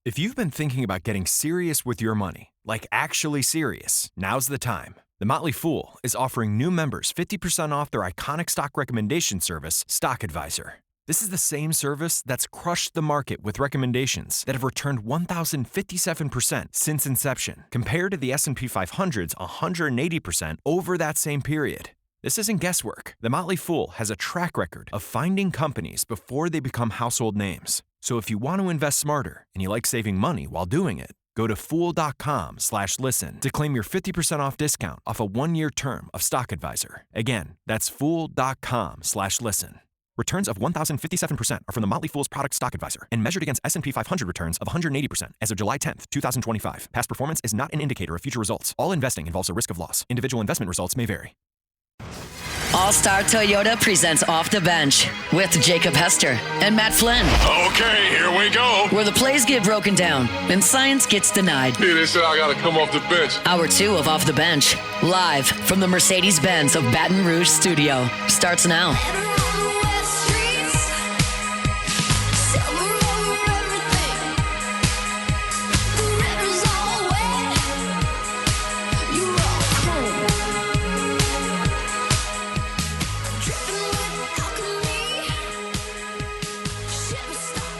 If you've been thinking about getting serious with your money, like actually serious, now's the time. The Motley Fool is offering new members 50% off their iconic stock recommendation service, Stock Advisor. This is the same service that's crushed the market with recommendations that have returned 1,057% since inception, compared to the S&P 500's 180% over that same period. This isn't guesswork. The Motley Fool has a track record of finding companies before they become household names. So if you want to invest smarter and you like saving money while doing it, go to fool.com/listen to claim your 50% off discount off a 1-year term of Stock Advisor. Again, that's fool.com/listen. Returns of 1,057% are from the Motley Fool's product Stock Advisor and measured against S&P 500 returns of 180% as of July 10th, 2025. Past performance is not an indicator of future results. All investing involves a risk of loss. Individual investment results may vary. All-Star Toyota presents Off the Bench with Jacob Hester and Matt Flynn. Okay, here we go. Where the plays get broken down and science gets denied. Hey, they said I got to come off the bench. Hour 2 of Off the Bench, live from the Mercedes-Benz of Baton Rouge studio, starts now.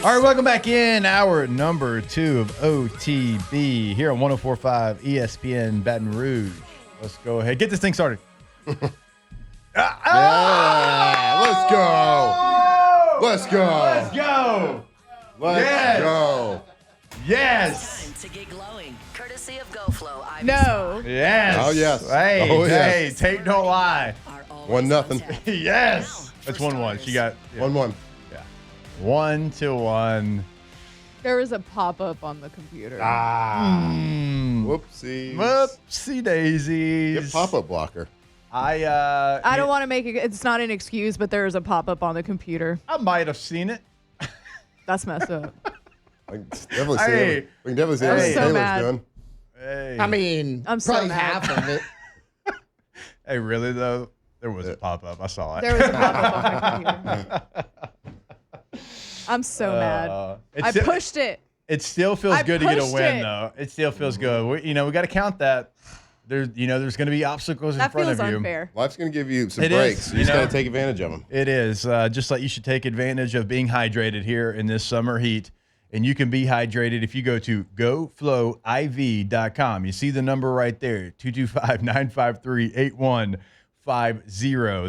All right, welcome back in. Hour number 2 of OTB here on 104.5 ESPN Baton Rouge. Let's go ahead. Get this thing started. Yeah, let's go. Let's go. Let's go. Let's go. Yes. Time to get glowing, courtesy of GoFlow. No. Yes. Oh, yes. Hey, Oh, hey, yes. tape don't lie. 1-0. Yes. That's 1-1. She got 1-1. 1-1. There was a pop-up on the computer. Whoopsies. Whoopsie daisies. Get pop-up blocker. I don't want to make it. It's not an excuse, but there was a pop-up on the computer. I might have seen it. That's messed up. We can definitely see Hey. it. We can definitely see Hey. what So Taylor's mad. doing. Hey. I mean, I'm so probably mad. half of it. Hey, really though? There was a pop-up. I saw it. There was a pop-up on the computer. I'm so mad. I pushed it. It still feels I good to get a pushed win, it. though. It still feels good. We got to count that. There's going to be obstacles in That front feels of you. unfair. Life's going to give you some It breaks. is, You just got to take advantage of them. It is. Just like you should take advantage of being hydrated here in this summer heat. And you can be hydrated if you go to goflowiv.com. You see the number right there, 225-953-8150.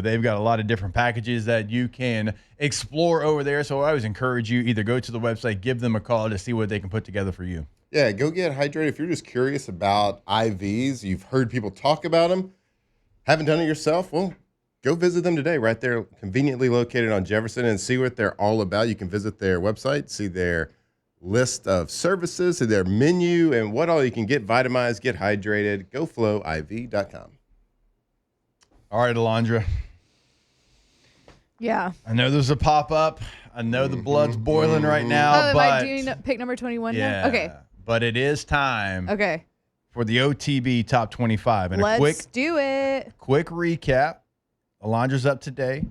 They've got a lot of different packages that you can explore over there. So I always encourage you, either go to the website, give them a call to see what they can put together for you. Yeah, go get hydrated. If you're just curious about IVs, you've heard people talk about them, haven't done it yourself, well, go visit them today right there, conveniently located on Jefferson, and see what they're all about. You can visit their website, see their list of services, see their menu, and what all you can get vitamized, get hydrated. GoFlowIV.com. All right, Alondra. Yeah. I know there's a pop-up. I know the blood's boiling right now, Oh, am but I doing pick number 21 yeah, now? Okay. But it is time Okay. for the OTB Top 25. And Let's do it. quick recap. Alondra's up today.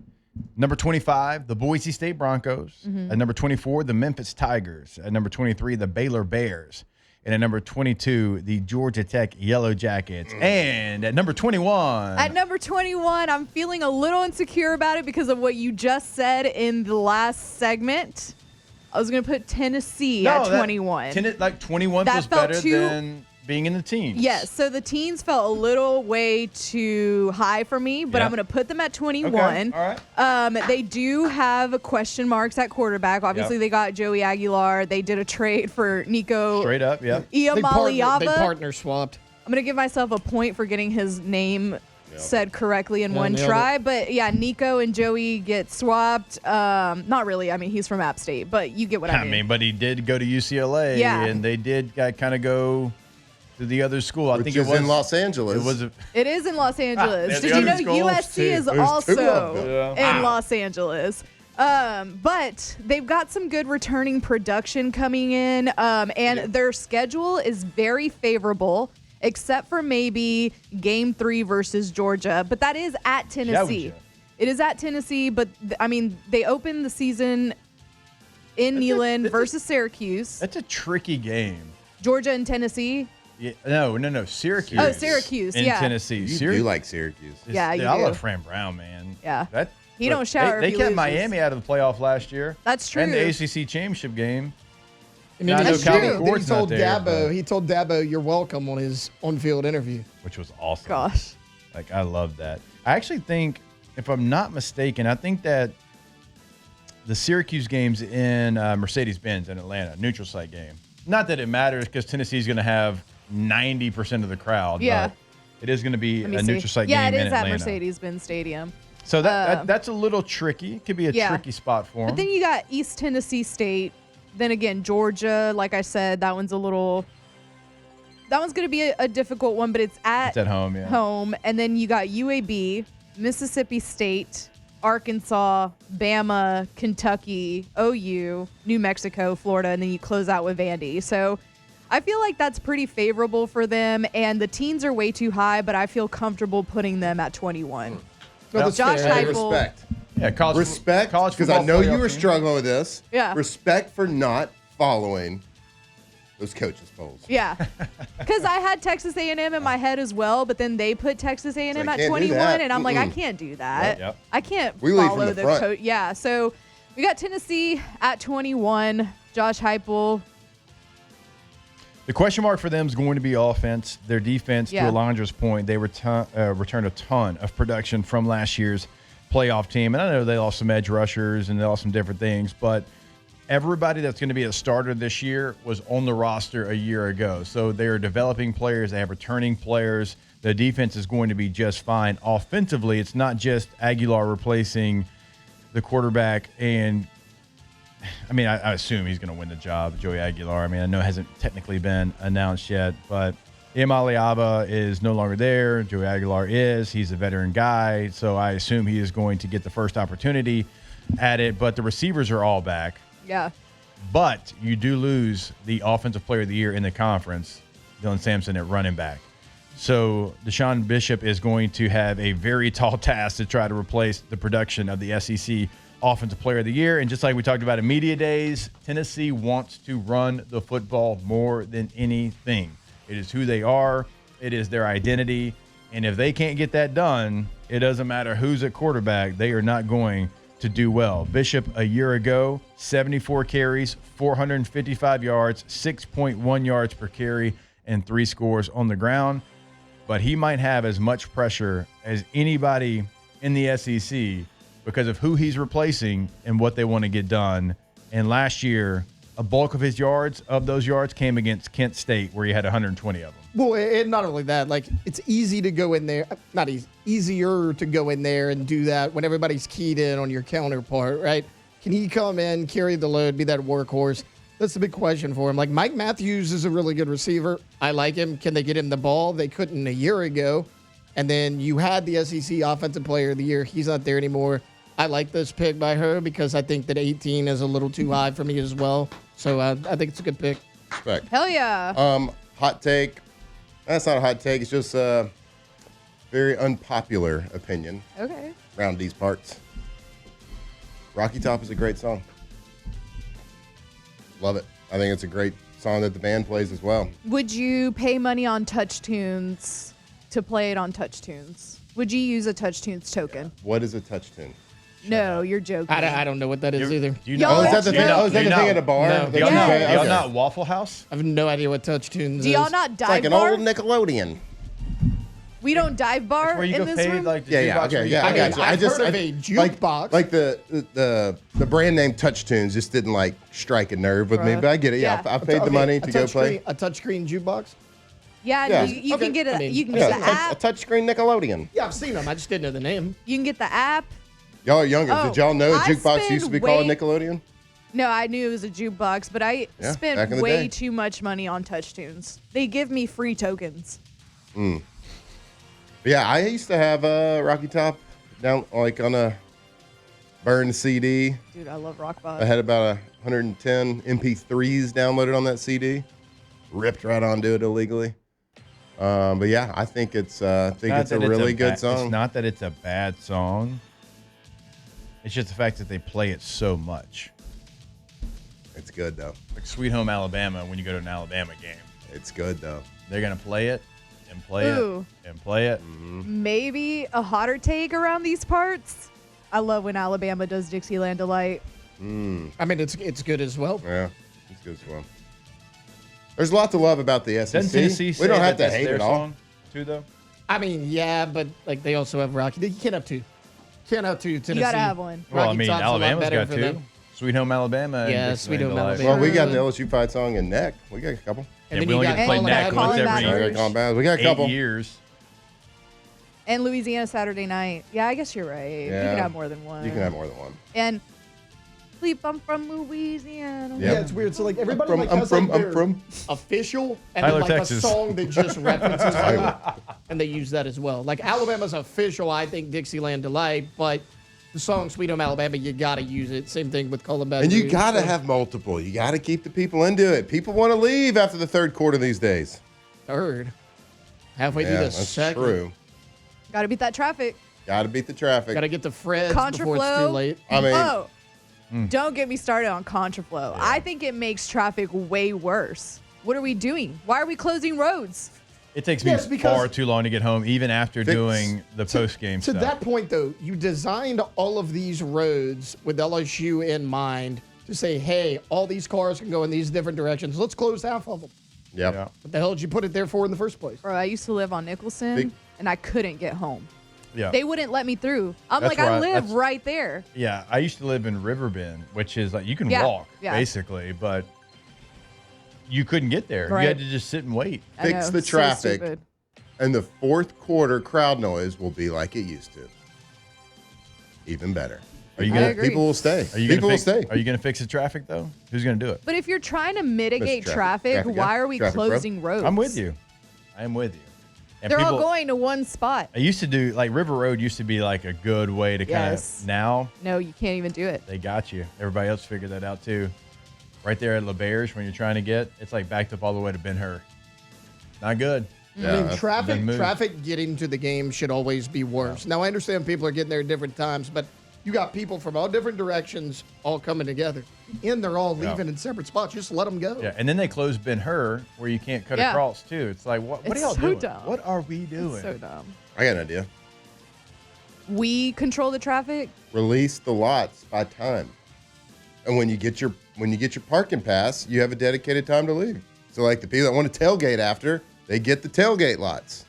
Number 25, the Boise State Broncos. Mm-hmm. At number 24, the Memphis Tigers. At number 23, the Baylor Bears. And at number 22, the Georgia Tech Yellow Jackets. And at number 21. At number 21, I'm feeling a little insecure about it because of what you just said in the last segment. I was going to put Tennessee at 21. 21 That feels felt better too- than being in the teens. Yes, so the teens felt a little way too high for me, but Yeah. I'm going to put them at 21. Okay, all right. They do have question marks at quarterback. Obviously, Yep. they got Joey Aguilar. They did a trade for Nico Straight up, yeah. They Iamaleava. partner swapped. I'm going to give myself a point for getting his name said correctly in one nailed try. But, yeah, Nico and Joey get swapped. Not really. I mean, he's from App State, but you get what I mean. But he did go to UCLA, Yeah. and they did kind of go to the other school. I Which think is it was in Los Angeles. It was. It is in Los Angeles. there's Did the you know other schools, USC too. is There's two of also them. in Los Angeles? But they've got some good returning production coming in, and their schedule is very favorable, except for maybe Game 3 versus Georgia. But that is at Tennessee. Georgia. It is at Tennessee, but I mean, they opened the season in Neyland versus Syracuse. That's a tricky game. Georgia and Tennessee. Yeah, no, Syracuse. Oh, Syracuse, in yeah. Tennessee. You do like Syracuse. Yeah, you I do. love Fran Brown, man. Yeah. That He don't shower if They he kept loses. Miami out of the playoff last year. That's true. And the ACC championship game. I mean, I know that's Calvin true. Then Gordon's he told not there, Dabo, but- he told Dabo, "You're welcome" on his on-field interview. Which was awesome. Gosh. Like, I love that. I actually think, if I'm not mistaken, I think that the Syracuse game's in Mercedes-Benz in Atlanta, neutral site game. Not that it matters because Tennessee's going to have 90% of the crowd. Yeah. But it is going to be Let me a see. neutral site Yeah, game it in is at Atlanta. Mercedes-Benz Stadium. So that's a little tricky. It could be a tricky spot for them. But then you got East Tennessee State. Then again, Georgia, like I said, that one's going to be a difficult one, but it's at home, yeah. home. And then you got UAB, Mississippi State, Arkansas, Bama, Kentucky, OU, New Mexico, Florida, and then you close out with Vandy. So I feel like that's pretty favorable for them, and the teens are way too high, but I feel comfortable putting them at 21. No, that's Josh fair. Hey, Heupel. respect. Yeah, Respect, college because I football know you playoff were team. struggling with this. Yeah. Respect for not following those coaches' polls. Yeah, because I had Texas A&M in my head as well, but then they put Texas A&M So I at can't do 21, that. and I'm like, I Mm-mm. can't do that. Yep. I can't We lead from follow the the front. coach. Yeah, so we got Tennessee at 21. Josh Heupel. The question mark for them is going to be offense. Their defense, Yeah. to Alondra's point, they returned a ton of production from last year's playoff team. And I know they lost some edge rushers and they lost some different things, but everybody that's going to be a starter this year was on the roster a year ago. So they are developing players. They have returning players. The defense is going to be just fine. Offensively, it's not just Aguilar replacing the quarterback and I mean, I assume he's going to win the job, Joey Aguilar. I mean, I know it hasn't technically been announced yet, but Imali Aba is no longer there. Joey Aguilar is. He's a veteran guy, so I assume he is going to get the first opportunity at it. But the receivers are all back. Yeah. But you do lose the Offensive Player of the Year in the conference, Dylan Sampson at running back. So Deshaun Bishop is going to have a very tall task to try to replace the production of the SEC Offensive Player of the Year. And just like we talked about in media days, Tennessee wants to run the football more than anything. It is who they are. It is their identity. And if they can't get that done, it doesn't matter who's at quarterback. They are not going to do well. Bishop, a year ago, 74 carries, 455 yards, 6.1 yards per carry, and 3 scores on the ground. But he might have as much pressure as anybody in the SEC because of who he's replacing and what they want to get done. And last year, a bulk of his yards, of those yards, came against Kent State, where he had 120 of them. Well, and not only that, like it's easy to go in there, not easy, easier to go in there and do that when everybody's keyed in on your counterpart, right? Can he come in, carry the load, be that workhorse? That's the big question for him. Like Mike Matthews is a really good receiver. I like him. Can they get him the ball? They couldn't a year ago. And then you had the SEC Offensive Player of the Year. He's not there anymore. I like this pick by her because I think that 18 is a little too high for me as well. So I think it's a good pick. Respect. Hell yeah. Hot take. That's not a hot take. It's just a very unpopular opinion Okay. around these parts. Rocky Top is a great song. Love it. I think it's a great song that the band plays as well. Would you pay money on Touch Tunes to play it on Touch Tunes? Would you use a Touch Tunes token? What is a touch tune? No, you're joking. I don't know what that is either. Do you Y'all- know? Oh, is that the Yeah. thing? Oh, is that the thing at a bar? No. Do y'all Yeah. know? Do y'all Okay. not Waffle House? I have no idea what touch tunes Do is. y'all not It's dive like an bar? old Nickelodeon. We don't dive bar Where you in go this pay room? like the Yeah, jukebox okay, where you yeah. pay? I got you. I've heard of a jukebox. Like the brand name Touch Tunes just didn't like strike a nerve with me, Bruh. but I get it. Yeah, Yeah. I paid the money to go play. A touchscreen jukebox? Yeah, Yeah. you Okay. can get it. I mean, You can Yeah, get the a app. touchscreen Nickelodeon. Yeah, I've seen them. I just didn't know the name. You can get the app. Y'all are younger. Oh, Did y'all know I jukebox spend used to be called way- Nickelodeon? No, I knew it was a jukebox, but I Yeah, spent back in the way day. too much money on Touch Tunes. They give me free tokens. But yeah, I used to have Rocky Top down like on a burned CD. Dude, I love Rock I Bot. had about 110 MP3s downloaded on that CD. Ripped right onto it illegally. But yeah, I think it's Not it's a that really good It's song. not that it's a bad song. It's just the fact that they play it so much. It's good, though. Like Sweet Home Alabama when you go to an Alabama game. It's good, though. They're going to play it and play Ooh. it and play it. Maybe a hotter take around these parts. I love when Alabama does Dixieland Delight. I mean, it's good as well. Yeah, it's good as well. There's a lot to love about the SEC. Doesn't Tennessee say We don't have to that's hate their it all. song too, though? I mean, yeah, but like they also have Rocky. You can't have two. Can't have two. Tennessee. You gotta have one. Well, I Rocky mean, Top's a lot Alabama's better got for two. them. Sweet Home Alabama. and Yeah, Dixieland Sweet Home Delight. Alabama. Well, we got the LSU fight song and Neck. We got a couple. And Yeah, then we you only got get to play Colin neck once Batters. every We got a couple. 8 years. And Louisiana Saturday night. Yeah, I guess you're right. You Yeah. can have more than one. You can have more than one. And sleep, I'm from Louisiana. Yeah. Yeah, it's weird. So like everybody I'm like from- has I'm like their from- official and Tyler, then like Texas. a song that just references them, and they use that as well. Like Alabama's official, I think Dixieland Delight, but the song Sweet Home Alabama, you gotta use it. Same thing with Colin Batters. And you got to have multiple. You got to keep the people into it. People want to leave after the third quarter these days. third. Halfway Yeah, through the that's second. true. Gotta beat that traffic. Got to beat the traffic. Gotta get the Freds before it's too Contraflow. late. I mean, Oh, don't get me started on contraflow. I think it makes traffic way worse. What are we doing? Why are we closing roads? It takes me Yes, because- far too long to get home, even after doing the post-game To stuff. that point, though, you designed all of these roads with LSU in mind to say, hey, all these cars can go in these different directions. Let's close half of them. yep. Yeah. What the hell did you put it there for in the first place? Bro, I used to live on Nicholson, Big- and I couldn't get home. Yeah. They wouldn't let me through. I'm That's like, I right. live That's- right there. Yeah, I used to live in Riverbend, which is like you can Yeah, walk yeah. basically, but you couldn't get there. Right. You had to just sit and wait. I Fix know, the so traffic. stupid. And the fourth quarter crowd noise will be like it used to. Even better. Are you I gonna agree. People will stay. Are you People gonna will stay. Are you gonna fix the traffic though? Who's gonna do it? But if you're trying to mitigate Mr. traffic, Traffic guy. why are we Traffic bro. closing roads? I'm with you. I am with you. And They're all going to one spot. I used to do like River Road used to be like a good way to kind Yes. of. Now No, you can't even do it. they got you. Everybody else figured that out too. Right there at LeBears, when you're trying to get, it's like backed up all the way to Ben Hur. Not good. Yeah, I mean, that's- traffic move. traffic getting to the game should always be worse. Now, I understand people are getting there at different times, but you got people from all different directions all coming together. And they're all Yeah. leaving in separate spots. Just let them go. Yeah, and then they closed Ben Hur where you can't cut Yeah. across too. It's like what It's are y'all so doing? dumb. What are we doing? So dumb. I got an idea. We control the traffic. Release the lots by time. And when you get your parking pass, you have a dedicated time to leave. So like the people that want to tailgate after, they get the tailgate lots.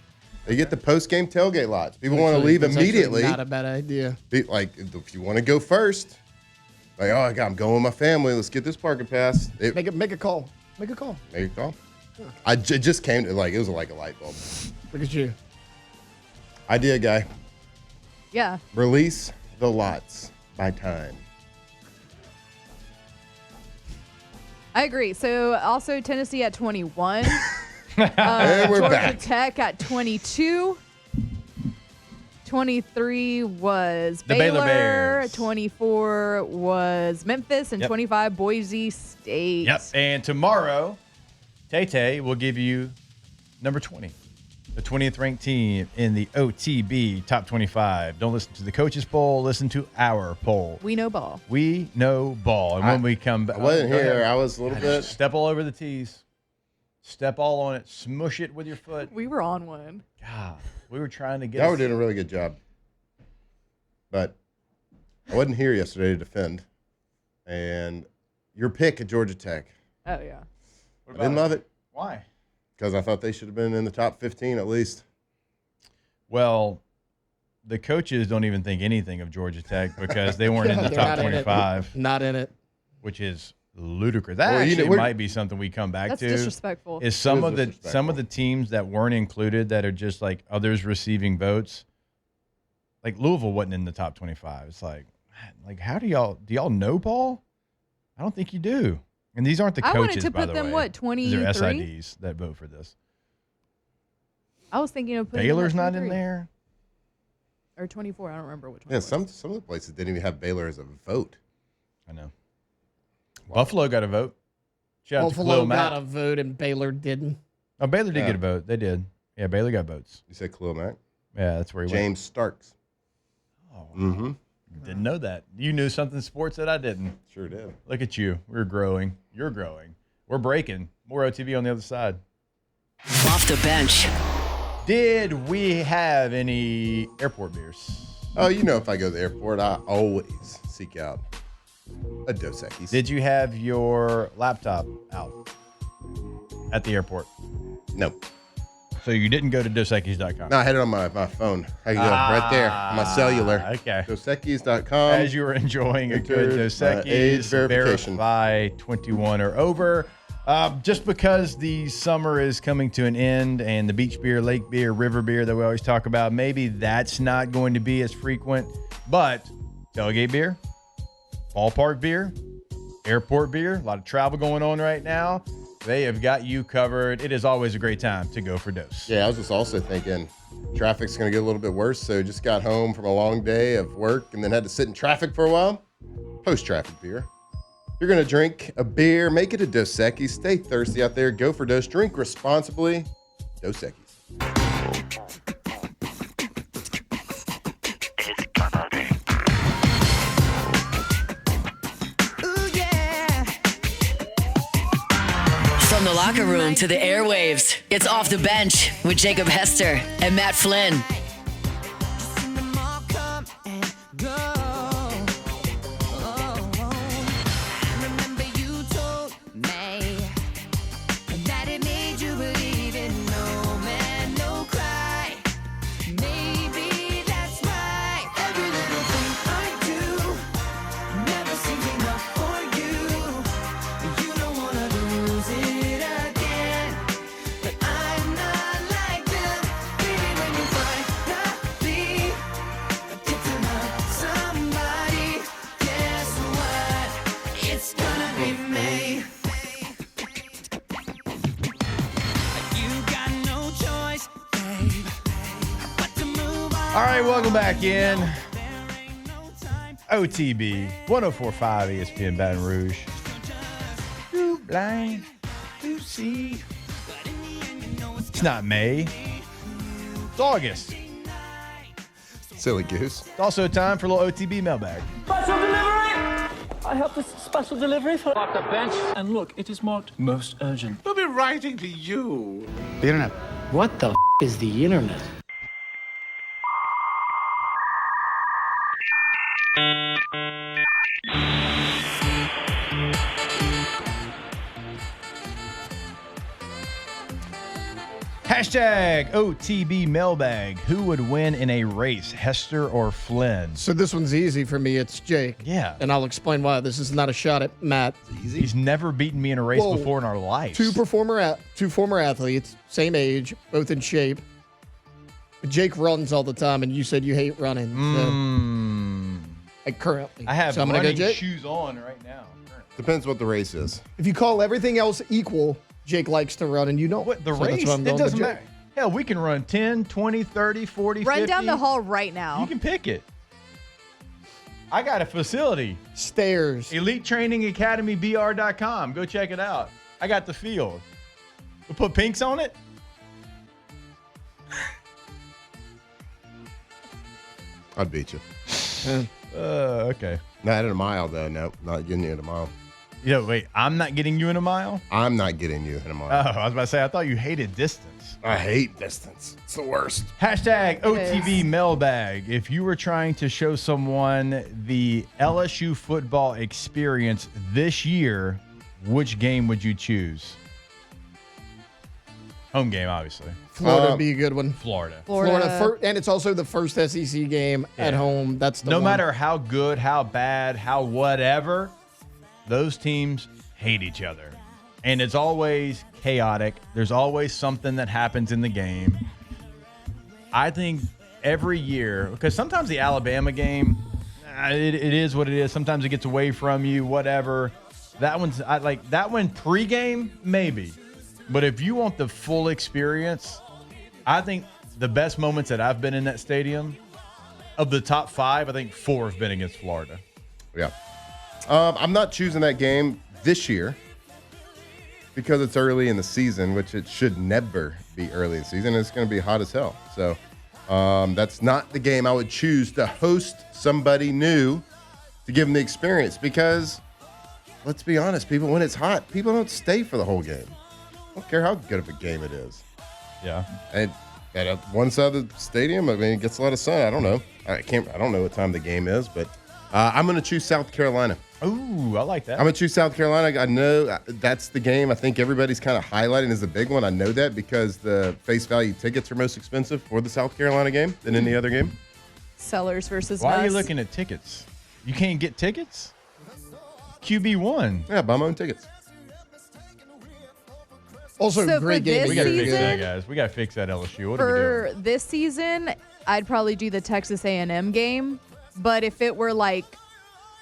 They get the post-game tailgate lots. People want to leave That's actually immediately. Not a bad idea. Like if you want to go first, like I'm going with my family. Let's get this parking pass. Make a call. Make a call. Make a call. It just came to it was like a light bulb. Look at you. Idea guy. Yeah. Release the lots by time. I agree. So also Tennessee at 21. And we're Georgia back. Tech at 22. 23 was The Baylor Bears. 24 was Memphis, and Yep. 25 Boise State. Yep. And tomorrow, Tay will give you number 20, the 20th ranked team in the OTB Top 25. Don't listen to the coaches poll. Listen to our poll. We know ball. We know ball. And when we come back, I wasn't go here. ahead. I was a little bit. Step all over the tees. Step all on it. Smush it with your foot. We were on one. God, we were trying to get. Y'all were doing a really good job. But I wasn't here yesterday to defend. And your pick at Georgia Tech, Oh, yeah. I didn't love it Why? because I thought they should have been in the top 15 at least. Well, the coaches don't even think anything of Georgia Tech because they weren't in the They're top not in it. 25, Not in it. which is ludicrous. That Well, you know, actually we're- might be something we come back That's to. disrespectful. Is some It of is the disrespectful. teams that weren't included that are just like others receiving votes. Like Louisville wasn't in the top 25. It's like how do y'all know Paul? I don't think you do. And these aren't the I coaches, wanted to by put the them, way. what, These 23? are SIDs that vote for this. I was thinking of putting Baylor's them at not in 23. there. Or 24. I don't remember which one. Yeah, it was. some of the places didn't even have Baylor as a vote. I know. Buffalo got a vote. Shout out to Buffalo Khalil Mack. got a vote and Baylor didn't. Oh, Baylor did Yeah. get a vote. They did. Yeah, Baylor got votes. You said Khalil Mack? Yeah, that's where he James Starks. went. Oh, Mm-hmm. Didn't know that. You knew something sports that I didn't. Sure did. Look at you. We're growing. You're growing. We're breaking. More OTB on the other side. Off the bench. Did we have any airport beers? Oh, if I go to the airport, I always seek out a Dos Equis. Did you have your laptop out at the airport? No. So you didn't go to dosequis.com? No, I had it on my phone. I can go right there, my cellular. Okay. DosEquis.com. As you were enjoying a good Dos Age Equis, verification. verify 21 or over. Just because the summer is coming to an end and the beach beer, lake beer, river beer that we always talk about, maybe that's not going to be as frequent. But tailgate beer, ballpark beer, airport beer, a lot of travel going on right now. They have got you covered. It is always a great time to go for Dos. Yeah, I was just also thinking traffic's going to get a little bit worse. So just got home from a long day of work and then had to sit in traffic for a while. Post-traffic beer. You're going to drink a beer, make it a Dos Equis. Stay thirsty out there. Go for Dos. Drink responsibly. Dos Equis. From the locker room to the airwaves, it's Off the Bench with Jacob Hester and Matt Flynn. All right, welcome back in. OTB 104.5 ESPN Baton Rouge. Too blind to see. It's not May. It's August. Silly goose. It's also time for a little OTB mailbag. Special delivery! I have this special delivery for Off the Bench. And look, it is marked most urgent. We'll be writing to you. The internet. What the is the internet? Hashtag OTB mailbag. Who would win in a race, Hester or Flynn? So this one's easy for me. It's Jake. Yeah. And I'll explain why. This is not a shot at Matt. He's never beaten me in a race Whoa. before in our lives. Two former athletes, same age, both in shape. But Jake runs all the time, and you said you hate running. So, currently. I have so I'm gonna running go Jake. shoes on right now. Depends what the race is. If you call everything else equal, Jake likes to run, and you don't. What, the So that's race? why I'm It going with doesn't Jake. matter. Hell, we can run 10, 20, 30, 40, Run 50. down the hall right now. You can pick it. I got a facility. Stairs. Elite Training Academy BR.com. Go check it out. I got the field. We'll put pinks on it. I'd beat you. Okay. Not at a mile, though. No, not getting you at a mile. Wait, I'm not getting you in a mile? I'm not getting you in a mile. Oh, I was about to say, I thought you hated distance. I hate distance. It's the worst. Hashtag OTB mailbag. If you were trying to show someone the LSU football experience this year, which game would you choose? Home game, obviously. Florida would be a good one. Florida. And it's also the first SEC game at home. That's the No one. matter how good, how bad, how whatever, those teams hate each other. And it's always chaotic. There's always something that happens in the game. I think every year, because sometimes the Alabama game, it is what it is. Sometimes it gets away from you, whatever. That one's, I like that one pregame, maybe. But if you want the full experience, I think the best moments that I've been in that stadium, of the top 5, I think 4 have been against Florida. Yeah. I'm not choosing that game this year because it's early in the season, which it should never be early in the season. It's going to be hot as hell. So That's not the game I would choose to host somebody new to give them the experience because, let's be honest, people, when it's hot, people don't stay for the whole game. I don't care how good of a game it is. Yeah. And at one side of the stadium, I mean, it gets a lot of sun. I don't know. I don't know what time the game is, but I'm going to choose South Carolina. Ooh, I like that. I'm going to choose South Carolina. I know that's the game I think everybody's kind of highlighting as the big one. I know that because the face value tickets are most expensive for the South Carolina game than any other game. Sellers versus Why us. are you looking at tickets? You can't get tickets? QB1. Yeah, buy my own tickets. Also, So great for game. this We got to fix season- that, guys. We got to fix that LSU. What are we For doing? this season, I'd probably do the Texas A&M game. But if it were like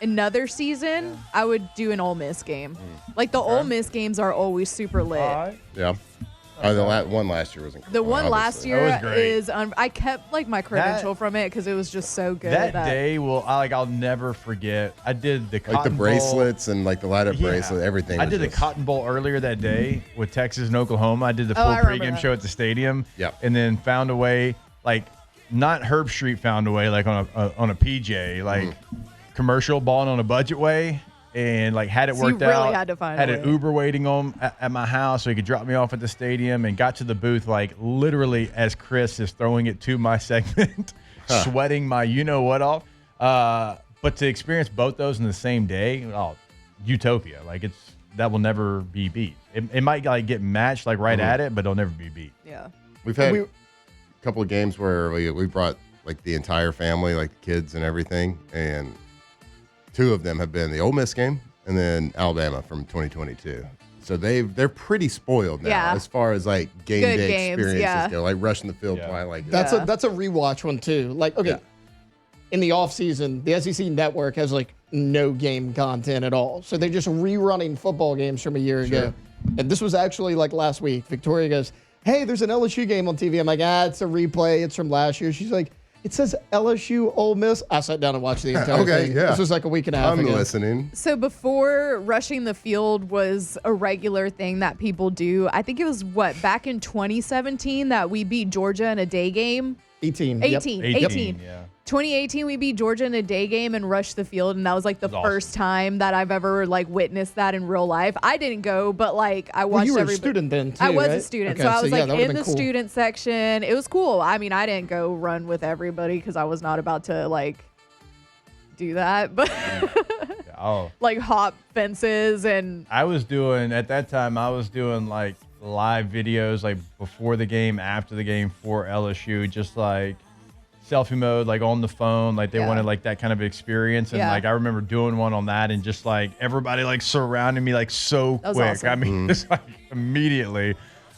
another season, I would do an Ole Miss game. Like the Ole Miss games are always super lit. Yeah. The one last year was incredible. The one last obviously. year That was great. is I kept like my credential from it because it was just so good. That day I'll never forget. I did the Like the Cotton Bowl. bracelets and like the light up Yeah. bracelet, everything. I was did the just- Cotton Bowl earlier that day with Texas and Oklahoma. I did the full I remember pregame that. show at the stadium. Yep. And then found a way, like not Herb Street found a way, like on a PJ, like commercial balling on a budget way, and like had it So you worked really out. had to find had a an way. Uber waiting on at my house so he could drop me off at the stadium, and got to the booth like literally as Chris is throwing it to my segment, sweating my what off. But to experience both those in the same day, utopia. Like that will never be beat. It might like get matched like right at it, but it'll never be beat. Yeah. We've had a couple of games where we brought like the entire family, like the kids and everything, and two of them have been the Ole Miss game and then Alabama from 2022. So they're pretty spoiled now Yeah. as far as like game Good day games, experiences yeah. go, like rushing the field Yeah. play, like That's Yeah. a rewatch one too. Like, okay, Yeah. in the off season, the SEC network has like no game content at all. So they're just rerunning football games from a year ago. And this was actually like last week. Victoria goes, "Hey, there's an LSU game on TV." I'm like, it's a replay. It's from last year. She's like, "It says LSU Ole Miss." I sat down and watched the entire Okay, thing. yeah. This was like a week and a half I'm ago. listening. So before rushing the field was a regular thing that people do, I think it was back in 2017 that we beat Georgia in a day game. 18. 18. Yep. 18. Yeah. 2018 we beat Georgia in a day game and rushed the field, and that was like the That's awesome. first time that I've ever like witnessed that in real life. I didn't go, but like I watched Well, you were a everybody. student then too, I was a right? student, Okay, so I was yeah, like that would've in been the cool. student section. It was cool. I mean, I didn't go run with everybody because I was not about to like do that, but Oh. like hop fences and At that time, I was doing like live videos like before the game, after the game for LSU, just like selfie mode, like on the phone. Like they Yeah. wanted like that kind of experience. And Yeah. like I remember doing one on that and just like everybody like surrounding me like so That was quick. awesome. I mean, just like immediately.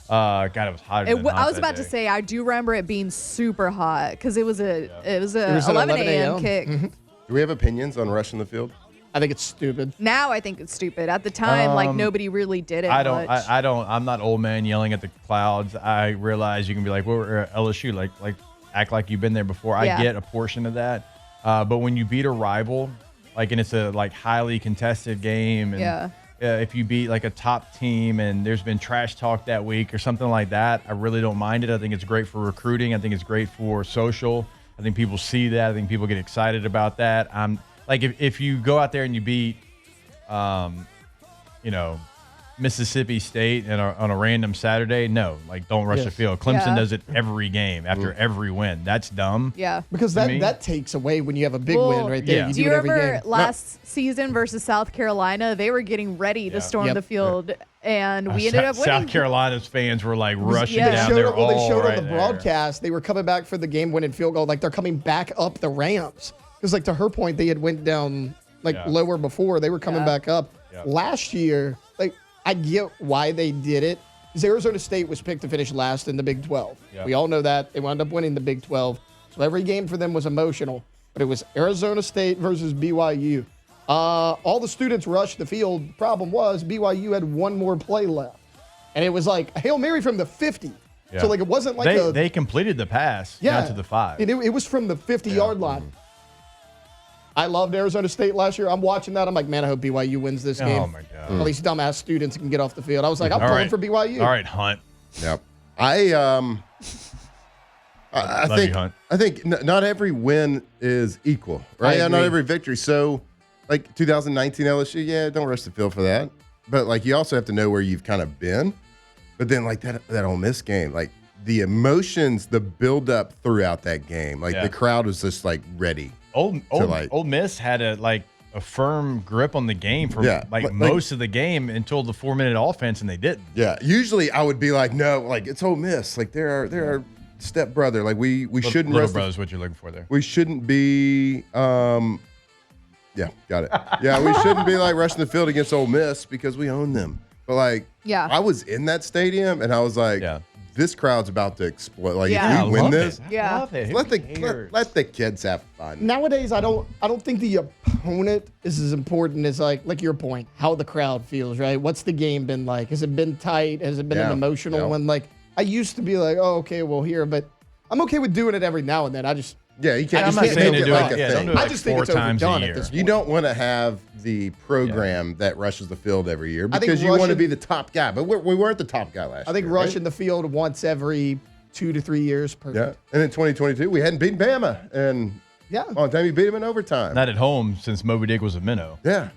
God, it was hot. I was about to say I do remember it being super hot because it was a It was 11 an a.m. kick. Do we have opinions on rushing the field? I think it's stupid. Now I think it's stupid. At the time, like nobody really did it. I don't. Much. I'm not old man yelling at the clouds. I realize you can be like, "Well, we're at LSU, like act like you've been there before." Yeah. I get a portion of that, but when you beat a rival, like, and it's a like highly contested game, and Yeah. if you beat like a top team and there's been trash talk that week or something like that, I really don't mind it. I think it's great for recruiting. I think it's great for social. I think people see that. I think people get excited about that. I'm like, if you go out there and you beat, Mississippi State on a random Saturday, no, like don't rush the Yes. field. Clemson Yeah. does it every game after every win. That's dumb. Yeah. Because To me? that takes away when you have a big Well, win right there. yeah. You Do do you it every remember game. last season versus South Carolina? They were getting ready to Yeah. storm Yep. the field, and we ended up winning. South Carolina's fans were like rushing yeah. They down showed, there. it, well, they showed right on the there. broadcast they were coming back for the game-winning field goal. Like they're coming back up the ramps because, like to her point, they had went down like Yeah. lower before. They were coming Yeah. back up. Yeah. Last year, like I get why they did it because Arizona State was picked to finish last in the Big 12. Yeah. We all know that they wound up winning the Big 12, so every game for them was emotional. But it was Arizona State versus BYU. All the students rushed the field. The problem was BYU had one more play left. And it was like a Hail Mary from the 50. Yeah. So, like, it wasn't like they completed the pass down to the 5. And it was from the 50-yard line. I loved Arizona State last year. I'm watching that. I'm like, man, I hope BYU wins this game. Oh, my God. All these dumbass students can get off the field. I was like, I'm All pulling right. for BYU. All right, Hunt. Yep. I I think not every win is equal, right? Yeah, not every victory. So, like 2019 LSU, yeah, don't rush the field for that. But like you also have to know where you've kind of been. But then like that Ole Miss game, like the emotions, the buildup throughout that game, like the crowd was just like ready. Ole Miss had a firm grip on the game for most of the game until the 4-minute offense, and they didn't. Yeah, usually I would be like, no, like it's Ole Miss, like they're our step brother, like we shouldn't. Little brother is what you're looking for there. We shouldn't be. Yeah, got it. Yeah, we shouldn't be like rushing the field against Ole Miss because we own them. But like, I was in that stadium and I was like, this crowd's about to explode. Like if we win this, let the kids have fun. Nowadays, I don't think the opponent is as important as like your point, how the crowd feels, right? What's the game been like? Has it been tight? Has it been an emotional one? Like I used to be like, oh, okay, well here, but I'm okay with doing it every now and then. You can't. I'm not saying to do like it. A thing. I just think it's overdone at this point. You don't want to have the program that rushes the field every year because you want to be the top guy. But we weren't the top guy last year. I think rushing the field once every 2 to 3 years. Perfect. Yeah, and in 2022 we hadn't beaten Bama, and on time you beat him in overtime. Not at home since Moby Dick was a minnow. Yeah.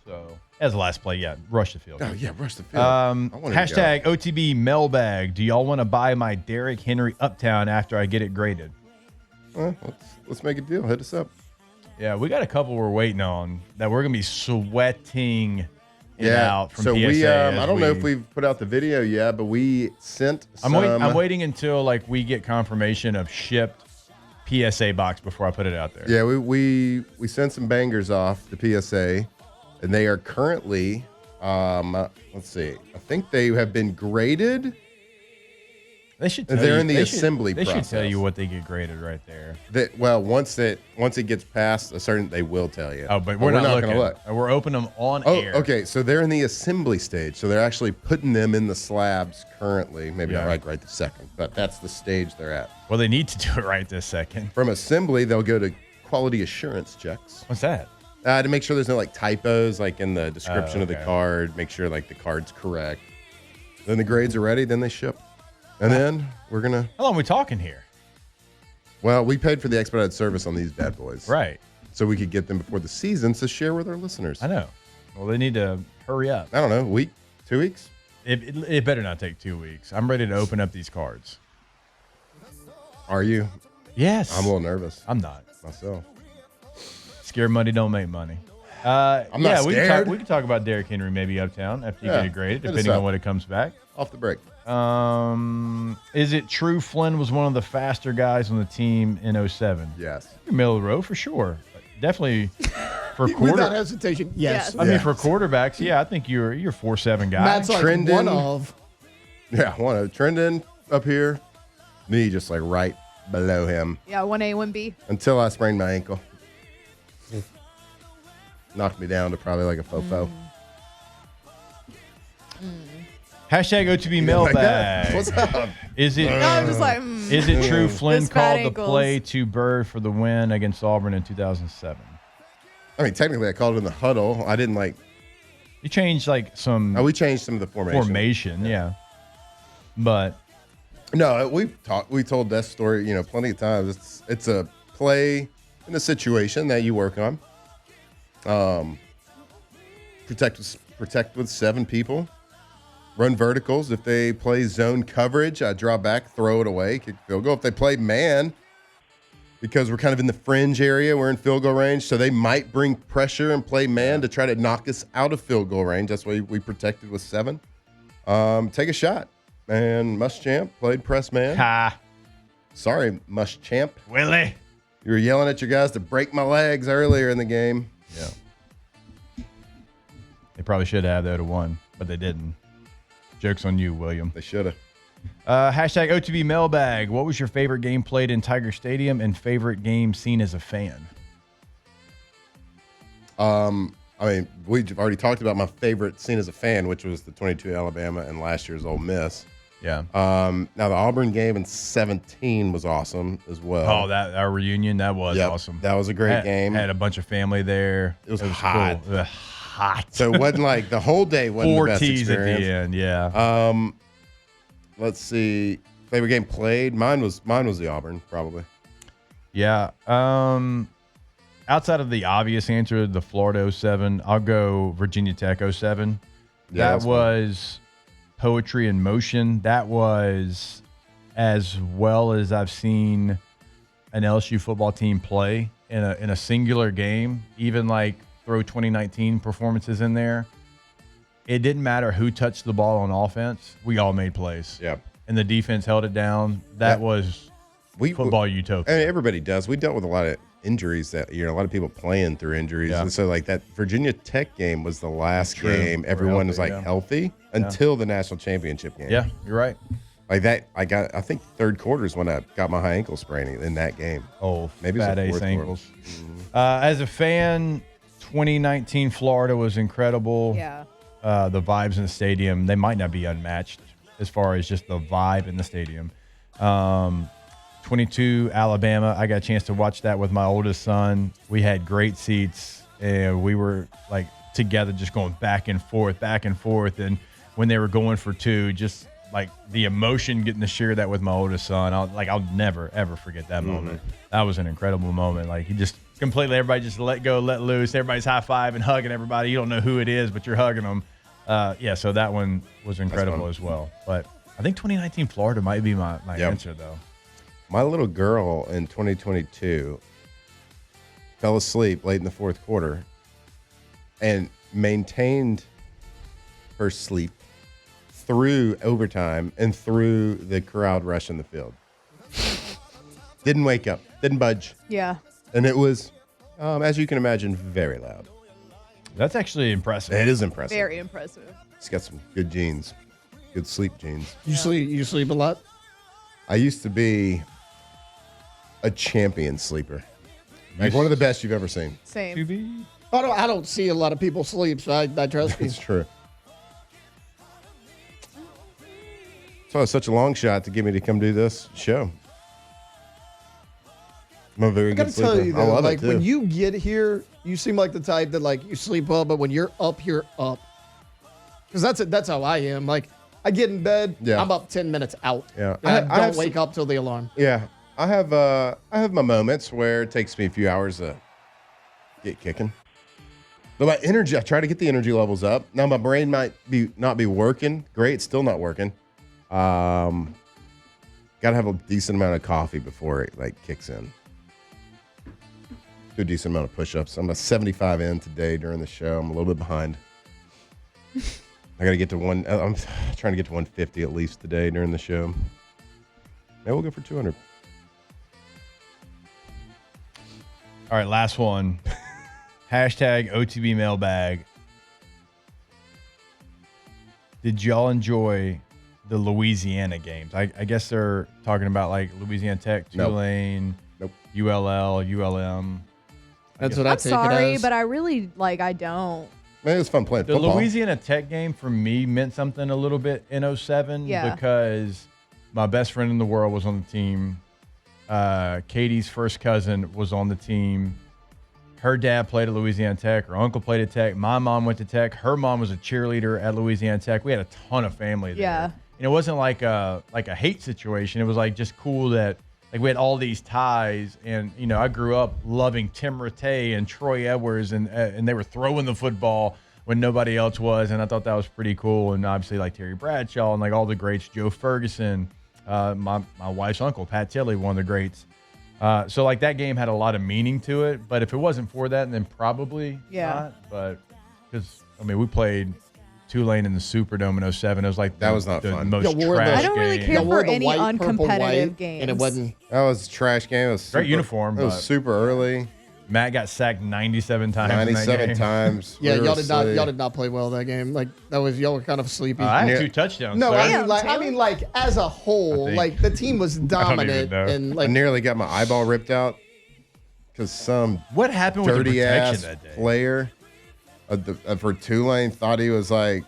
So as the last play, rush the field. Oh yeah, rush the field. Hashtag OTB Mailbag. Do y'all want to buy my Derrick Henry Uptown after I get it graded? Well, let's make a deal. Hit us up. Yeah, we got a couple we're waiting on that we're going to be sweating out from PSA. I don't know if we've put out the video yet, but we sent some. I'm waiting until like we get confirmation of shipped PSA box before I put it out there. Yeah, we sent some bangers off the PSA, and they are currently, let's see, I think they have been graded. They should. They're in the assembly process. They should tell you what they get graded right there. Once it gets past a certain, they will tell you. Oh, but we're not going to look. We're opening them on air. Okay. So they're in the assembly stage. So they're actually putting them in the slabs currently. Maybe not like right this second, but that's the stage they're at. Well, they need to do it right this second. From assembly, they'll go to quality assurance checks. What's that? To make sure there's no like typos like in the description of the card. Make sure like the card's correct. Then the grades are ready. Then they ship. And then we're going to... How long are we talking here? Well, we paid for the expedited service on these bad boys. Right. So we could get them before the season to share with our listeners. I know. Well, they need to hurry up. I don't know, a week, 2 weeks? It better not take 2 weeks. I'm ready to open up these cards. Are you? Yes. I'm a little nervous. I'm not. Myself. Scared money don't make money. I'm not scared. We can talk about Derrick Henry maybe Uptown after you get it graded, depending on when it comes back. Off the break. Is it true Flynn was one of the faster guys on the team in 07? Yes. Middle of the row for sure. Definitely for without hesitation. Yes. I mean for quarterbacks, I think you're 4.7 guy. Matt's like trending, one of. Yeah, one of trending up here. Me just like right below him. Yeah, 1A, 1B. Until I sprained my ankle. Knocked me down to probably like a fofo. Hashtag OTB Mailbag. What's up? Is it? I'm just like, Is it true Flynn This fat called the ankles. play to Bird for the win against Auburn in 2007? I mean, technically, I called it in the huddle. I didn't like. You changed like some. We changed some of the formation. Yeah. But no, we told that story, plenty of times. It's a play in a situation that you work on. Protect with 7 people. Run verticals. If they play zone coverage, I draw back, throw it away, kick field goal. If they play man, because we're kind of in the fringe area, we're in field goal range, so they might bring pressure and play man to try to knock us out of field goal range. That's why we protected with 7. Take a shot. And Muschamp played press man. Ha. Sorry, Muschamp. Willie. You were yelling at your guys to break my legs earlier in the game. Yeah. They probably should have. They would have won, but they didn't. Joke's on you, William. They should have. Hashtag OTB Mailbag. What was your favorite game played in Tiger Stadium and favorite game seen as a fan? I mean, we've already talked about my favorite scene as a fan, which was the 22 Alabama and last year's Ole Miss. Yeah. Now the Auburn game in 17 was awesome as well. Oh, our reunion, that was awesome. That was a great game. Had a bunch of family there. It was hot. Cool. It was hot. So it wasn't like the whole day wasn't 4 the best tees experience. at the end, yeah. Let's see. Favorite game played? Mine was the Auburn, probably. Yeah. Outside of the obvious answer, the Florida 07, I'll go Virginia Tech 07. Yeah, that was poetry in motion. That was as well as I've seen an LSU football team play in a singular game, even like throw 2019 performances in there. It didn't matter who touched the ball on offense. We all made plays. Yeah. And the defense held it down. That was football utopia. I mean, everybody does. We dealt with a lot of injuries a lot of people playing through injuries. Yeah. And so like that Virginia Tech game was the last game everyone was healthy until the national championship game. Yeah, you're right. Like that, I think third quarter is when I got my high ankle sprain in that game. Oh, maybe bad it was ace ankles. Mm-hmm. As a fan, 2019 Florida was incredible. Yeah. The vibes in the stadium, they might not be unmatched as far as just the vibe in the stadium. 22 Alabama, I got a chance to watch that with my oldest son. We had great seats, and we were like together just going back and forth. And when they were going for two, just like the emotion getting to share that with my oldest son, I'll never, ever forget that moment. That was an incredible moment. Like, he just completely, everybody just let go, let loose. Everybody's high-fiving, hugging everybody. You don't know who it is, but you're hugging them. So that one was incredible as well. But I think 2019 Florida might be my answer, though. My little girl in 2022 fell asleep late in the fourth quarter and maintained her sleep through overtime and through the crowd rush in the field. Didn't wake up, didn't budge. Yeah. And it was, as you can imagine, very loud. That's actually impressive. It is impressive. Very impressive. She's got some good genes, good sleep genes. You sleep a lot? I used to be a champion sleeper. Like one of the best you've ever seen. Same. I don't see a lot of people sleep, so I trust you. It's true. So it's such a long shot to get me to come do this show. I'm a very good sleeper. I gotta tell you, though, I love like it too. when you get here, you seem like the type that like you sleep well, but when you're up. Because that's how I am. Like I get in bed, I'm up 10 minutes out. Yeah, I don't wake up till the alarm. Yeah, I have my moments where it takes me a few hours to get kicking. But my energy, I try to get the energy levels up. Now my brain might not be working great. It's still not working. Got to have a decent amount of coffee before it like kicks in. Do a decent amount of push-ups. I'm a 75 in today during the show. I'm a little bit behind. I got to get to I'm trying to get to 150 at least today during the show. Maybe we'll go for 200. All right, last one. Hashtag OTB Mailbag. Did y'all enjoy the Louisiana games? I guess they're talking about like Louisiana Tech, Tulane, ULL, ULM. That's what I I'm take sorry, it as. but I really I don't. Man, it was fun playing The football. Louisiana Tech game for me meant something a little bit in 07 because my best friend in the world was on the team. Katie's first cousin was on the team. Her dad played at Louisiana Tech. Her uncle played at Tech. My mom went to Tech. Her mom was a cheerleader at Louisiana Tech. We had a ton of family there. Yeah. And it wasn't like a hate situation. It was like just cool that like we had all these ties. And, you know, I grew up loving Tim Rattay and Troy Edwards, and they were throwing the football when nobody else was. And I thought that was pretty cool. And obviously like Terry Bradshaw and like all the greats, Joe Ferguson, my wife's uncle, Pat Tilley, one of the greats. So like that game had a lot of meaning to it, but if it wasn't for that, then probably not. But because I mean, we played Tulane in the Superdome in 07. It was like that was not the fun. most trash I don't really game. care for the any white, purple, uncompetitive white, games. and it wasn't. That was a trash game. It was Great uniform, It was but- super early. Matt got sacked 97 times. in that 97 game. times. Yeah, We were y'all did not. asleep. Y'all did not play well that game. Like y'all were kind of sleepy. I had Yeah. 2 touchdowns. No, sir. I mean, like as a whole, think. like the team was dominant, know. and I like nearly got my eyeball ripped out because some What happened with the dirty protection ass that day? player for Tulane thought he's like,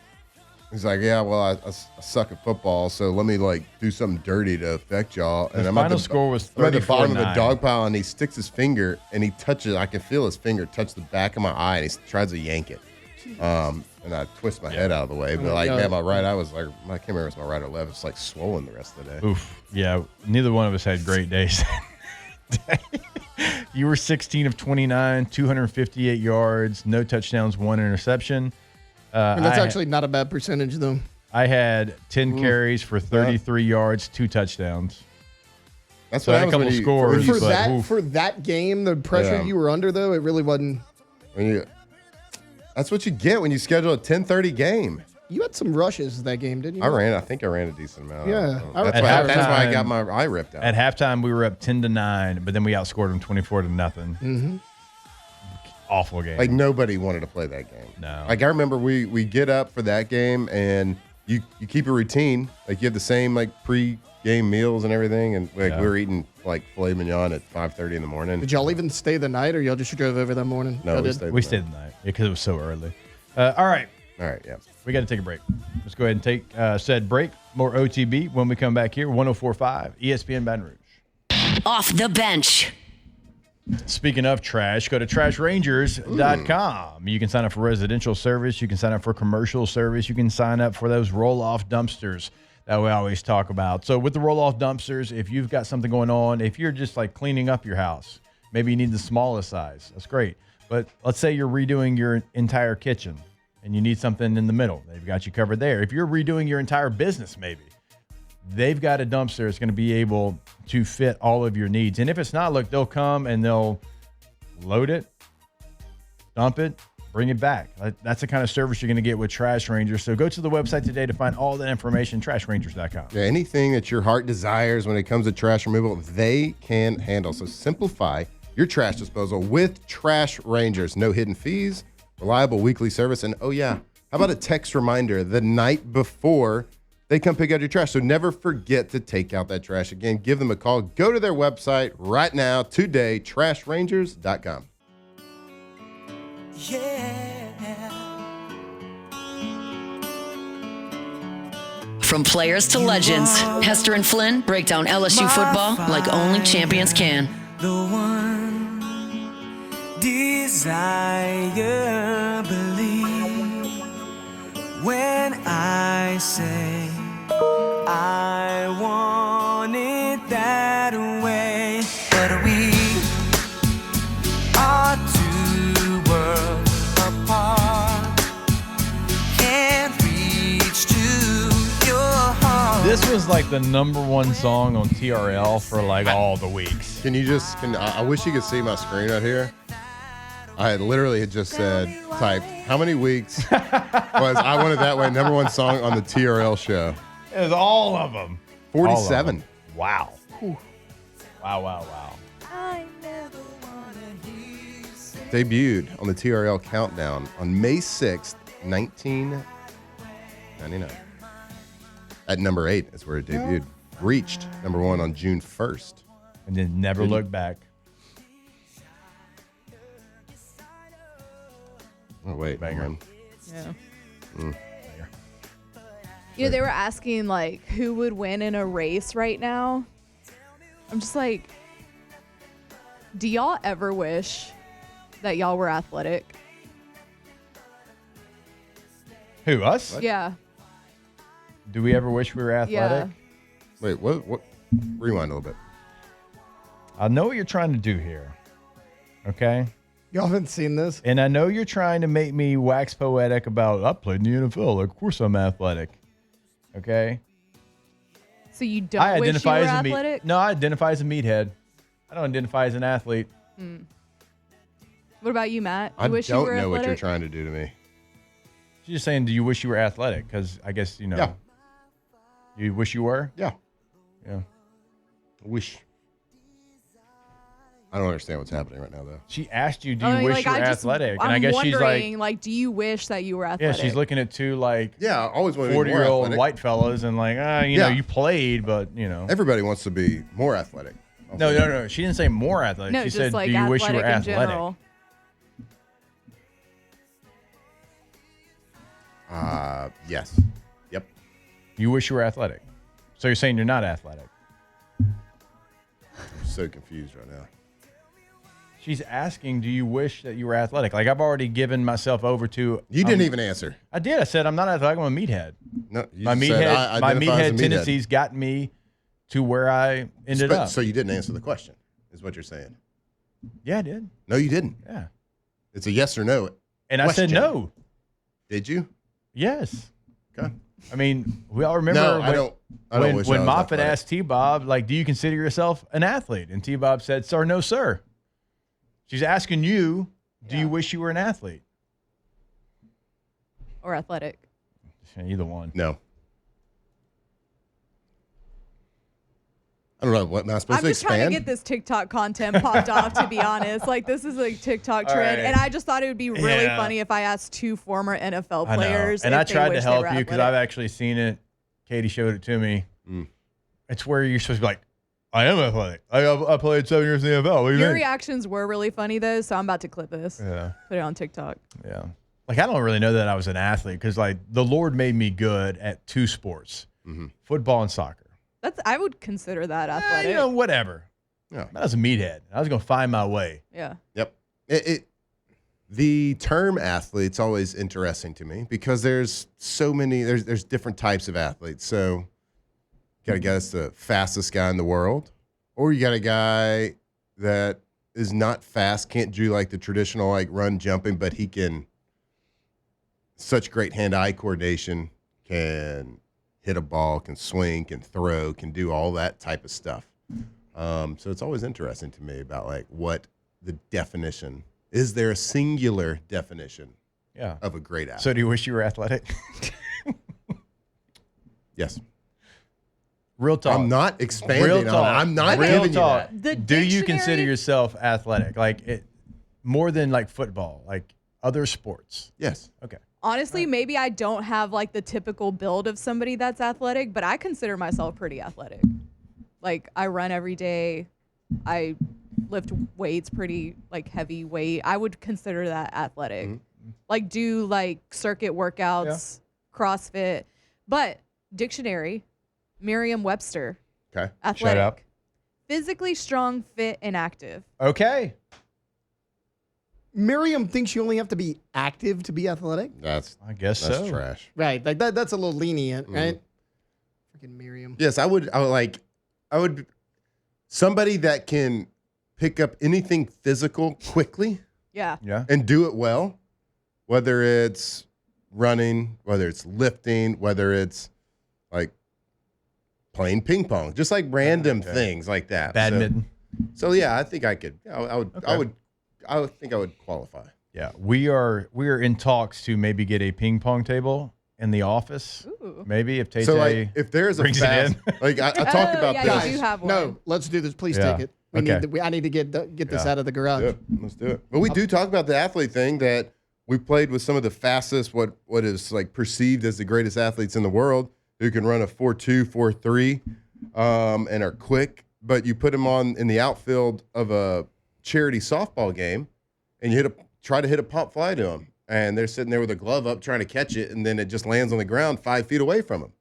yeah, well, I suck at football, so let me like do something dirty to affect y'all. The final score was I'm at the bottom of the 34-9. dog pile, and he sticks his finger, and he touches. I can feel his finger touch the back of my eye, and he tries to yank it. And I twist my head out of the way. But man, my right eye was like, I can't remember if it's my right or left. It's like swollen the rest of the day. Oof. Yeah. Neither one of us had great days. You were 16 of 29, 258 yards, no touchdowns, 1 interception. That's actually not a bad percentage, though. I had 10 carries for 33 yards, 2 touchdowns. That's so what I had a couple scores. For that game, the pressure you were under, though, it really wasn't. That's what you get when you schedule a 10:30 game. You had some rushes that game, didn't you? I think I ran a decent amount. Yeah. That's why I got my eye ripped out. At halftime, we were up 10-9, but then we outscored them 24-0. Mm-hmm. Awful game. Like, nobody wanted to play that game. No. Like, I remember we get up for that game, and you keep a routine. Like, you have the same, like, pre-game meals and everything, and we were eating, like, filet mignon at 5:30 in the morning. Did y'all even stay the night, or y'all just drove over that morning? No, we stayed the night because it was so early. All right, yeah. We got to take a break. Let's go ahead and take said break. More OTB when we come back here. 104.5 ESPN Baton Rouge. Off the bench. Speaking of trash, go to trashrangers.com. You can sign up for residential service. You can sign up for commercial service. You can sign up for those roll-off dumpsters that we always talk about. So with the roll-off dumpsters, if you've got something going on, if you're just like cleaning up your house, maybe you need the smallest size. That's great. But let's say you're redoing your entire kitchen and you need something in the middle. They've got you covered there. If you're redoing your entire business, maybe they've got a dumpster that's going to be able to fit all of your needs. And if it's not, look, they'll come and they'll load it, dump it, bring it back. That's the kind of service you're going to get with Trash Rangers. So go to the website today to find all that information, trashrangers.com. Yeah, anything that your heart desires when it comes to trash removal, they can handle. So simplify your trash disposal with Trash Rangers. No hidden fees, reliable weekly service, and how about a text reminder the night before they come pick out your trash? So never forget to take out that trash. Again, give them a call. Go to their website right now, today, trashrangers.com. From players to legends, Hester and Flynn break down LSU football like only champions can. The one desire, believe when I say I want it that way. But we are two worlds apart, can't reach to your heart. This was like the #1 song on TRL for like all the weeks. I wish you could see my screen right here. I literally had just typed, how many weeks was I Want It That Way #1 song on the TRL show? It was all of them. 47. All of them. Wow. Wow. Debuted on the TRL Countdown on May 6th, 1999. At number 8 is where it debuted. Reached #1 on June 1st. And then never looked back. Oh, wait. Banger. Yeah. They were asking, like, who would win in a race right now. I'm just like, do y'all ever wish that y'all were athletic? Who, us? What? Yeah. Do we ever wish we were athletic? Yeah. Wait, what? Rewind a little bit. I know what you're trying to do here. Okay? Y'all haven't seen this? And I know you're trying to make me wax poetic about, I played in the NFL. Like, of course I'm athletic. Okay? So you don't wish you were athletic? No, I identify as a meathead. I don't identify as an athlete. What about you, Matt? You I wish you don't were know athletic? what you're trying to do to me. She's just saying, do you wish you were athletic? Because I guess, Yeah. You wish you were? Yeah. Yeah. Wish. I don't understand what's happening right now, though. She asked you, do you wish you were athletic? And I I'm guess she's wondering, like, do you wish that you were yeah, athletic? she's looking at two, like, Yeah, I always want to be more 40-year-old athletic. white fellas and like, you played, but, Everybody wants to be more athletic. No. She didn't say more athletic. No, she just said, like do you wish you were athletic in athletic? general. Yes. Yep. You wish you were athletic. So you're saying you're not athletic. I'm so confused right now. She's asking, do you wish that you were athletic? Like, I've already given myself over to. You didn't even answer. I did. I said, I'm not athletic. I'm a meathead. No, you my just said, meathead, my meathead tendencies got me to where I ended up. So you didn't answer the question, is what you're saying. Yeah, I did. No, you didn't. Yeah. It's a yes or no. And question. I said no. Did you? Yes. Okay. I mean, we all remember when Moffitt asked T-Bob, like, do you consider yourself an athlete? And T-Bob said, sir, no, sir. She's asking you, do you wish you were an athlete? Or athletic. Either one. No. I don't know. What am I supposed to I'm just expand? trying to get this TikTok content popped off, to be honest. Like, this is like TikTok trend. Right. And I just thought it would be really funny if I asked 2 former NFL players. And I if they tried to wish they help were you because athletic. I've actually seen it. Katie showed it to me. It's where you're supposed to be like, I am athletic. I played 7 years in the NFL. What do you Your mean? reactions were really funny, though, so I'm about to clip this. Yeah. Put it on TikTok. Yeah. Like, I don't really know that I was an athlete because, like, the Lord made me good at 2 sports, football and soccer. I would consider that athletic. You know, whatever. Yeah. I was a meathead. I was going to find my way. Yeah. Yep. The term athlete's always interesting to me because there's so many, there's different types of athletes. So you got a guy that's the fastest guy in the world, or you got a guy that is not fast, can't do like the traditional like run jumping, but he can such great hand-eye coordination, can hit a ball, can swing, can throw, can do all that type of stuff. So it's always interesting to me about like what the definition is. There a singular definition of a great athlete? So do you wish you were athletic? Yes. Real talk. I'm not expanding on it. I'm not Real giving talk. you that. Do you consider yourself athletic? Like it more than like football, like other sports? Yes. Okay. Honestly, maybe I don't have like the typical build of somebody that's athletic, but I consider myself pretty athletic. Like, I run every day. I lift weights, pretty like heavy weight. I would consider that athletic. Like, do like circuit workouts, CrossFit. But dictionary, Merriam-Webster. Okay. Athletic. Shut up. Physically strong, fit, and active. Okay. Miriam thinks you only have to be active to be athletic. I guess that's so. trash. Right. Like that's a little lenient, right? Freaking Miriam. Yes, I would somebody that can pick up anything physical quickly. Yeah. Yeah. And do it well, whether it's running, whether it's lifting, whether it's like playing ping pong, just like random things like that. Badminton. So yeah, I think I could. I think I would qualify. Yeah, we are in talks to maybe get a ping pong table in the office. Ooh. Maybe if Tay So like, if there's a brings fast, it in. like I talked about yeah, this. you do have one. No, let's do this. Please Yeah. take it. Okay. I need to get this out of the garage. Yeah, let's do it. But we do talk about the athlete thing that we played with some of the fastest, what is like perceived as the greatest athletes in the world, who can run a 4.2, 4.3, and are quick. But you put them in the outfield of a charity softball game, and you try to hit a pop fly to them, and they're sitting there with a glove up trying to catch it, and then it just lands on the ground 5 feet away from them.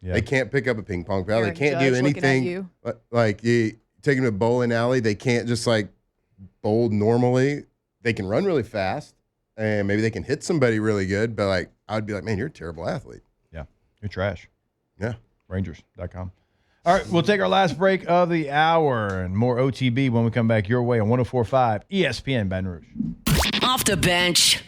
Yeah. They can't pick up a ping pong ball. They Eric can't Judge do looking at anything. you. Like you take them to a bowling alley, they can't just like bowl normally. They can run really fast, and maybe they can hit somebody really good. But like I'd be like, man, you're a terrible athlete. Yeah, you're trash. Yeah. Rangers.com. All right, we'll take our last break of the hour and more OTB when we come back your way on 104.5 ESPN Baton Rouge. Off the bench.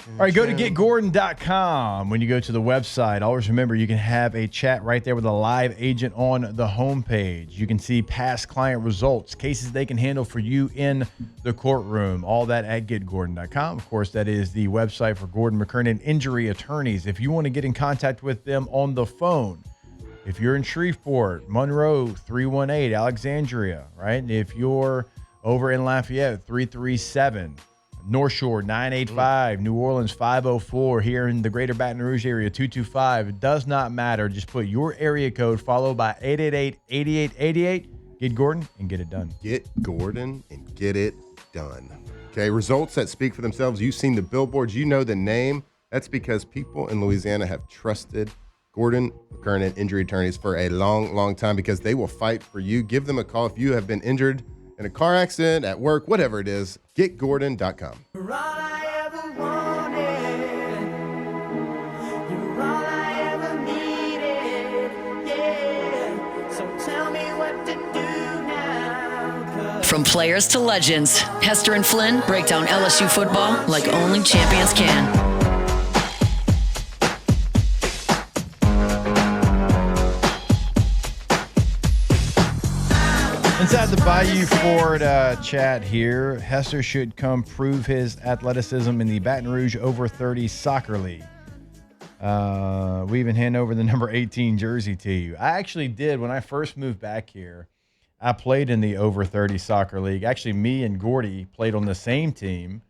All right, go to getgordon.com. When you go to the website, always remember you can have a chat right there with a live agent on the homepage. You can see past client results, cases they can handle for you in the courtroom. All that at getgordon.com. Of course, that is the website for Gordon McKernan Injury Attorneys. If you want to get in contact with them on the phone, if you're in Shreveport, Monroe, 318, Alexandria, right? And if you're over in Lafayette, 337. North Shore, 985. New Orleans, 504. Here in the greater Baton Rouge area, 225. It does not matter. Just put your area code followed by 888-8888. Get Gordon and get it done. Get Gordon and get it done. Okay, results that speak for themselves. You've seen the billboards. You know the name. That's because people in Louisiana have trusted Gordon, current and injury attorneys for a long, long time because they will fight for you. Give them a call if you have been injured in a car accident, at work, whatever it is. GetGordon.com. You're all I ever wanted. You're all I ever needed. Yeah. So tell me what to do now. From players to legends, Hester and Flynn break down LSU football like only champions can. Inside the Bayou Ford chat here, Hester should come prove his athleticism in the Baton Rouge Over 30 Soccer League. We even hand over the number 18 jersey to you. I actually did when I first moved back here. I played in the Over 30 Soccer League. Actually, me and Gordy played on the same team.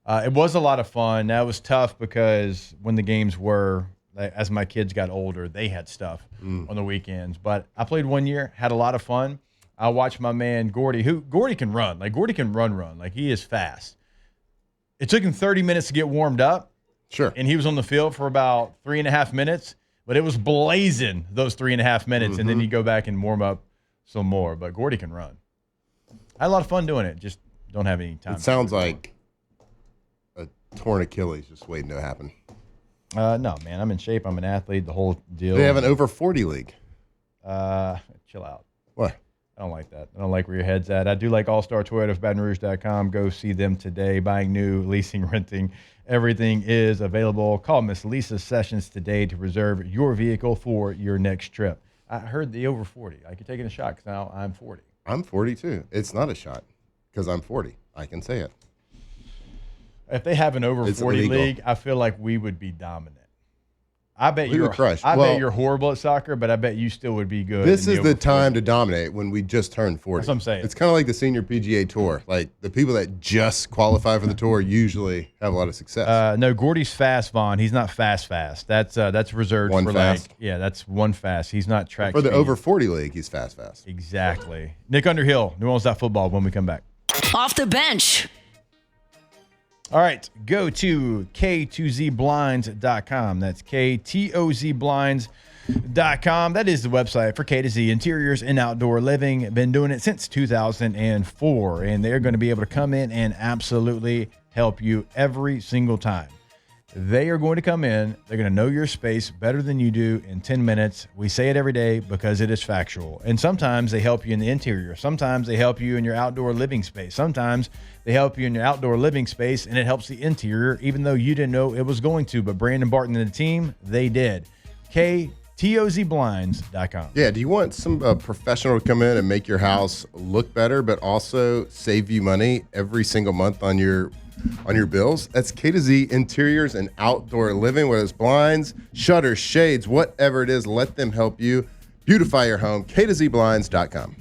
It was a lot of fun. That was tough because when the games were, as my kids got older, they had stuff on the weekends. But I played 1 year, had a lot of fun. I watched my man Gordy, Gordy can run. Like, Gordy can run. Like, he is fast. It took him 30 minutes to get warmed up. Sure. And he was on the field for about 3.5 minutes. But it was blazing those 3.5 minutes. And then you go back and warm up some more. But Gordy can run. I had a lot of fun doing it. Just don't have any time. It sounds like a torn Achilles just waiting to happen. No, man. I'm in shape. I'm an athlete. The whole deal. They have an over 40 league. Chill out. What? I don't like that. I don't like where your head's at. I do like All-Star Toyota of BatonRouge.com. Go see them today. Buying new, leasing, renting. Everything is available. Call Miss Lisa Sessions today to reserve your vehicle for your next trip. I heard the over 40. Like, you're taking a shot because now I'm 40. I'm 40 too. It's not a shot because I'm 40. I can say it. If they have an over It's 40 illegal. league, I feel like we would be dominant. I bet We would crush. I Well, bet you're horrible at soccer, but I bet you still would be good. This in is the over time 40. to dominate when we just turned 40. That's what I'm saying. It's kind of like the senior PGA Tour. Like, the people that just qualify for the tour usually have a lot of success. No, Gordy's fast, Vaughn. He's not fast. That's reserved One for fast? that's one fast. He's not track For the speed. over 40 league, he's fast. Exactly. Nick Underhill, New Orleans.football when we come back. Off the bench. All right, go to K2ZBlinds.com. That's KTOZBlinds.com. That is the website for K to Z Interiors and Outdoor Living. Been doing it since 2004, and they're going to be able to come in and absolutely help you every single time. They are going to come in. They're going to know your space better than you do in 10 minutes. We say it every day because it is factual. And sometimes they help you in the interior. Sometimes they help you in your outdoor living space. Sometimes they help you in your outdoor living space, and it helps the interior, even though you didn't know it was going to. But Brandon Barton and the team, they did. KTOZBlinds.com. Yeah, do you want some professional to come in and make your house look better, but also save you money every single month on your bills? That's K to Z Interiors and Outdoor Living, whether it's blinds, shutters, shades, whatever it is, let them help you beautify your home. KTOZBlinds.com.